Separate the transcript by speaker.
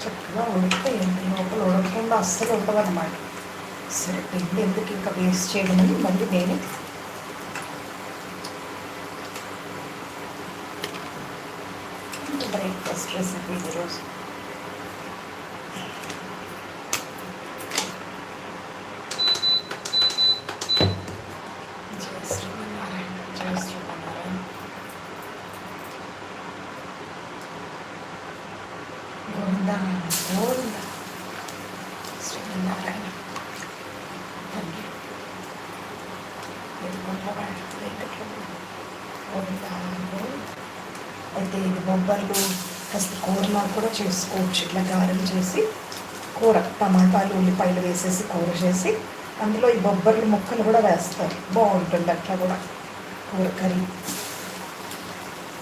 Speaker 1: చక్కగా ఉడికిపోయింది. లోపల ఉడకకుండా అస్సలు ఉండవన్నమాట. సరే పిండి ఎందుకు ఇంకా వేస్ట్ చేయడమని మళ్ళీ నేను బ్రేక్ఫాస్ట్ రెసిపీ ఈరోజు. గోవిందా గోవిందా శ్రీమన్నారాయణ తండ్రి గోవిందా గోవిందా. అయితే ఇది బొబ్బర్లు కాస్త కూరలా కూడా చేసుకోవచ్చు. ఇట్లా గారెలు చేసి కూర టమాటాలు ఉల్లిపాయలు వేసేసి కూర చేసి అందులో ఈ బొబ్బర్లు ముక్కలు కూడా వేస్తారు. బాగుంటుంది అట్లా కూడా కూర కర్రీ.